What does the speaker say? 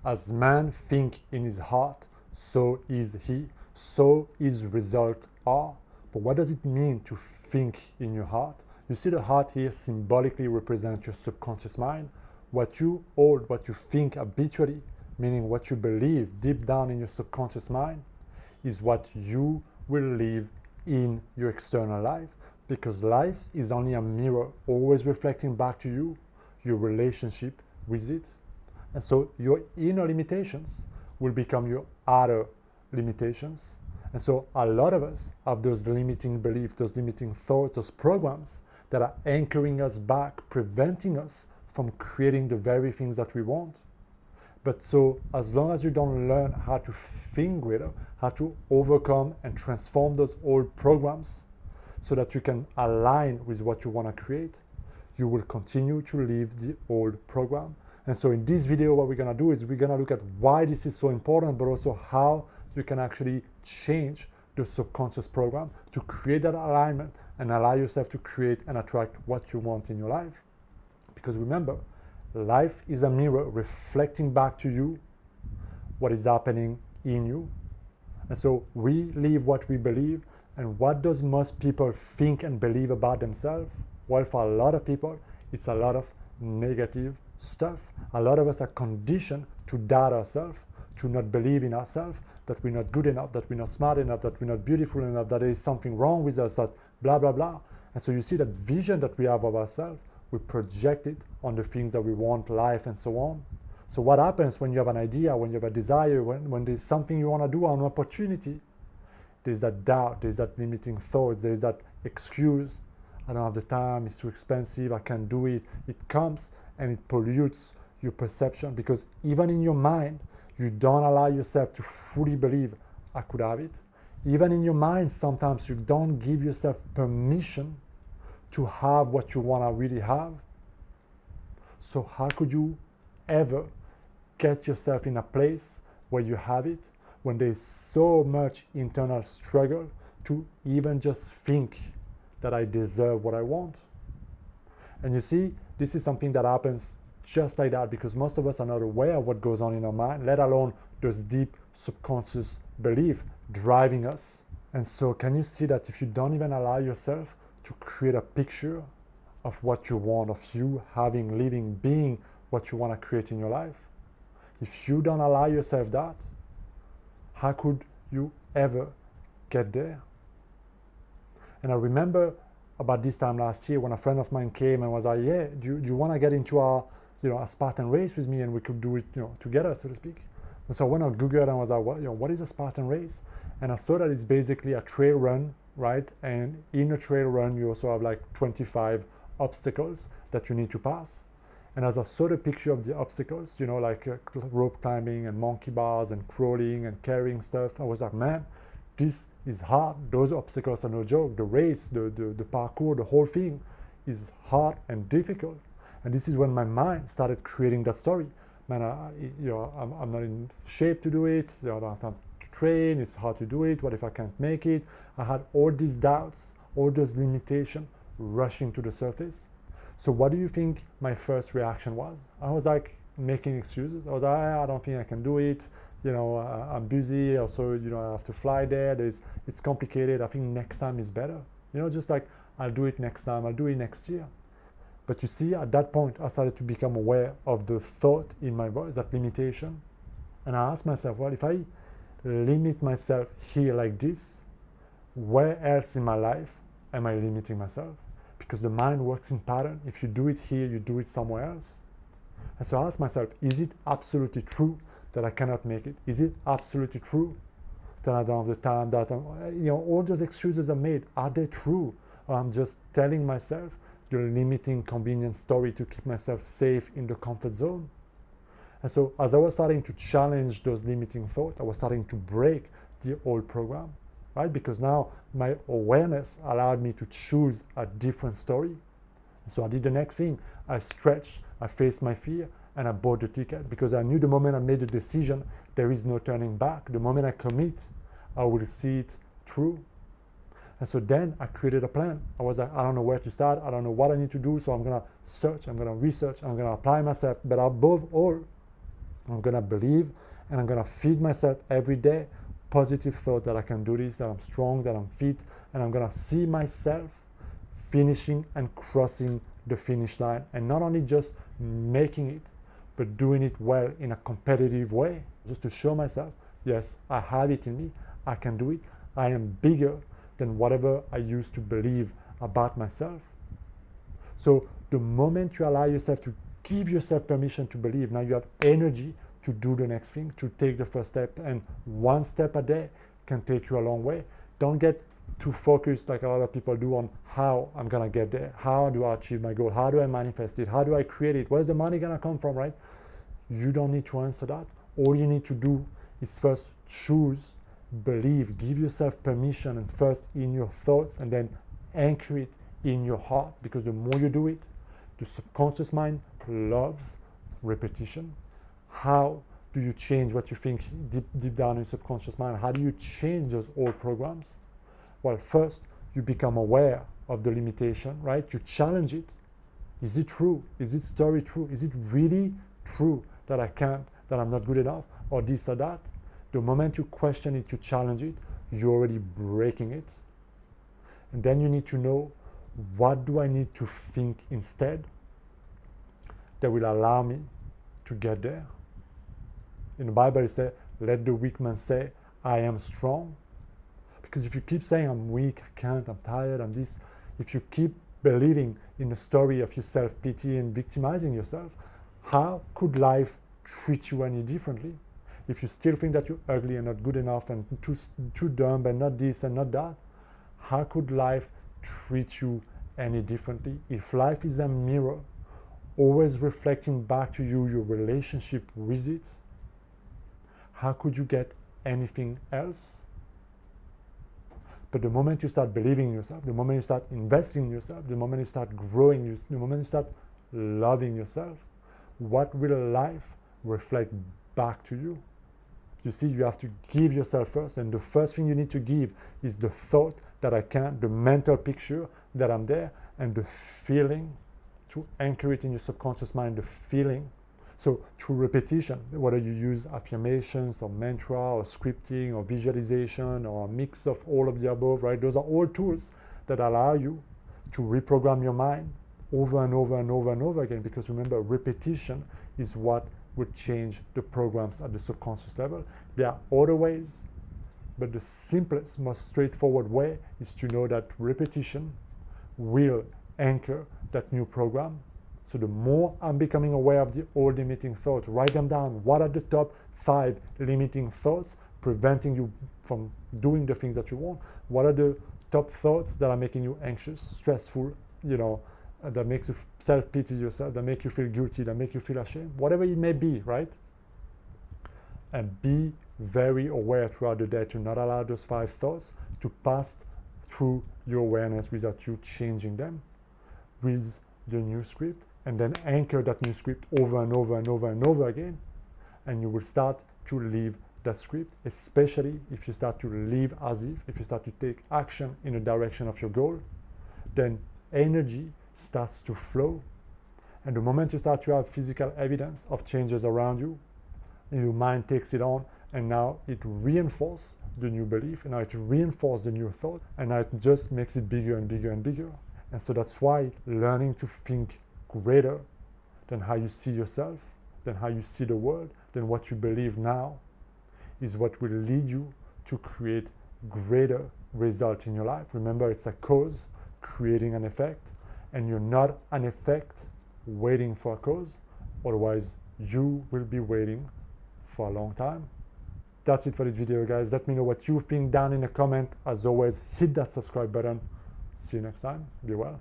As man think in his heart, so is he, so his results are. But what does it mean to think in your heart? You see the heart here symbolically represents your subconscious mind. What you hold, what you think habitually, meaning what you believe deep down in your subconscious mind, is what you will live in your external life. Because life is only a mirror, always reflecting back to you, your relationship with it. And so your inner limitations will become your outer limitations. And so a lot of us have those limiting beliefs, those limiting thoughts, those programs that are anchoring us back, preventing us from creating the very things that we want. But so as long as you don't learn how to think greater, how to overcome and transform those old programs so that you can align with what you want to create, you will continue to live the old program. And so in this video, what we're going to do is we're going to look at why this is so important, but also how you can actually change the subconscious program to create that alignment and allow yourself to create and attract what you want in your life. Because remember, life is a mirror reflecting back to you what is happening in you. And so we live what we believe. And what does most people think and believe about themselves? Well, for a lot of people, it's a lot of negative stuff. A lot of us are conditioned to doubt ourselves, to not believe in ourselves, that we're not good enough, that we're not smart enough, that we're not beautiful enough, that there is something wrong with us, that blah, blah, blah. And so you see that vision that we have of ourselves, we project it on the things that we want, life, and so on. So what happens when you have an idea, when you have a desire, when there's something you want to do, an opportunity, there's that doubt, there's that limiting thoughts, there's that excuse. I don't have the time, it's too expensive, I can't do it. It comes and it pollutes your perception, because even in your mind, you don't allow yourself to fully believe, I could have it. Even in your mind, sometimes you don't give yourself permission to have what you want to really have. So how could you ever get yourself in a place where you have it, when there's so much internal struggle to even just think that I deserve what I want? And you see, this is something that happens just like that, because most of us are not aware of what goes on in our mind, let alone those deep subconscious beliefs driving us. And so can you see that if you don't even allow yourself to create a picture of what you want, of you having, living, being what you want to create in your life, if you don't allow yourself that, how could you ever get there? And I remember about this time last year when a friend of mine came and was like, yeah, do you want to get into a Spartan race with me, and we could do it together, so to speak. And so I went on Google and was like, what is a Spartan race? And I saw that it's basically a trail run, right? And in a trail run, you also have like 25 obstacles that you need to pass. And as I saw the picture of the obstacles, like rope climbing and monkey bars and crawling and carrying stuff, I was like, man, this is hard. Those obstacles are no joke. The race, the parkour, the whole thing is hard and difficult. And this is when my mind started creating that story. Man, I'm not in shape to do it. I don't have time to train. It's hard to do it. What if I can't make it? I had all these doubts, all those limitations rushing to the surface. So what do you think my first reaction was? I was like making excuses. I was like, I don't think I can do it. I'm busy. Also, I have to fly there. It's complicated. I think next time is better. Just like, I'll do it next time. I'll do it next year. But you see, at that point, I started to become aware of the thought in my voice, that limitation. And I asked myself, well, if I limit myself here like this, where else in my life am I limiting myself? Because the mind works in pattern. If you do it here, you do it somewhere else. And so I asked myself, is it absolutely true that I cannot make it? Is it absolutely true that I don't have the time, that all those excuses are made? Are they true? Or I'm just telling myself the limiting convenience story to keep myself safe in the comfort zone? And so as I was starting to challenge those limiting thoughts, I was starting to break the old program, right? Because now my awareness allowed me to choose a different story. And so I did the next thing. I stretched, I faced my fear, and I bought the ticket, because I knew the moment I made the decision, there is no turning back. The moment I commit, I will see it through. And so then I created a plan. I was like, I don't know where to start. I don't know what I need to do. So I'm going to search, I'm going to research, I'm going to apply myself. But above all, I'm gonna believe, and I'm gonna feed myself every day positive thought that I can do this, that I'm strong, that I'm fit, and I'm gonna see myself finishing and crossing the finish line, and not only just making it, but doing it well in a competitive way, just to show myself, yes, I have it in me, I can do it, I am bigger than whatever I used to believe about myself. So the moment you allow yourself to give yourself permission to believe, now you have energy to do the next thing, to take the first step, and one step a day can take you a long way. Don't get too focused like a lot of people do on how I'm gonna get there, how do I achieve my goal, how do I manifest it, how do I create it, where's the money gonna come from, right? You don't need to answer that. All you need to do is first choose, believe, give yourself permission, and first in your thoughts, and then anchor it in your heart, because the more you do it, the subconscious mind loves repetition. How do you change what you think deep down in your subconscious mind? How do you change those old programs? Well, first, you become aware of the limitation, right? You challenge it. Is it true? Is it story true? Is it really true that I can't, that I'm not good enough, or this or that? The moment you question it, you challenge it, you're already breaking it. And then you need to know, what do I need to think instead that will allow me to get there? In the Bible, it says, let the weak man say, I am strong. Because if you keep saying, I'm weak, I can't, I'm tired, I'm this, if you keep believing in the story of your self-pity and victimizing yourself, how could life treat you any differently? If you still think that you're ugly and not good enough and too dumb and not this and not that, how could life treat you any differently? If life is a mirror, always reflecting back to you your relationship with it, how could you get anything else? But the moment you start believing in yourself, the moment you start investing in yourself, the moment you start growing, the moment you start loving yourself, what will life reflect back to you? You see, you have to give yourself first, and the first thing you need to give is the thought that I can, the mental picture that I'm there, and the feeling, to anchor it in your subconscious mind, the feeling. So through repetition, whether you use affirmations or mantra or scripting or visualization or a mix of all of the above, right? Those are all tools that allow you to reprogram your mind over and over and over and over again, because remember, repetition is what would change the programs at the subconscious level. There are other ways, but the simplest, most straightforward way is to know that repetition will anchor that new program. So the more I'm becoming aware of the old limiting thoughts, write them down. What are the top 5 limiting thoughts preventing you from doing the things that you want? What are the top thoughts that are making you anxious, stressful, that makes you self-pity yourself, that make you feel guilty, that make you feel ashamed, whatever it may be, right? And be very aware throughout the day to not allow those 5 thoughts to pass through your awareness without you changing them with the new script, and then anchor that new script over and over and over and over again, and you will start to live that script, especially if you start to live as if you start to take action in the direction of your goal, then energy starts to flow. And the moment you start to have physical evidence of changes around you, your mind takes it on, and now it reinforces the new belief, and now it reinforces the new thought, and now it just makes it bigger and bigger and bigger. And so that's why learning to think greater than how you see yourself, than how you see the world, than what you believe now, is what will lead you to create greater results in your life. Remember, it's a cause creating an effect, and you're not an effect waiting for a cause. Otherwise, you will be waiting for a long time. That's it for this video, guys. Let me know what you think down in the comment. As always, hit that subscribe button. See you next time. Be well.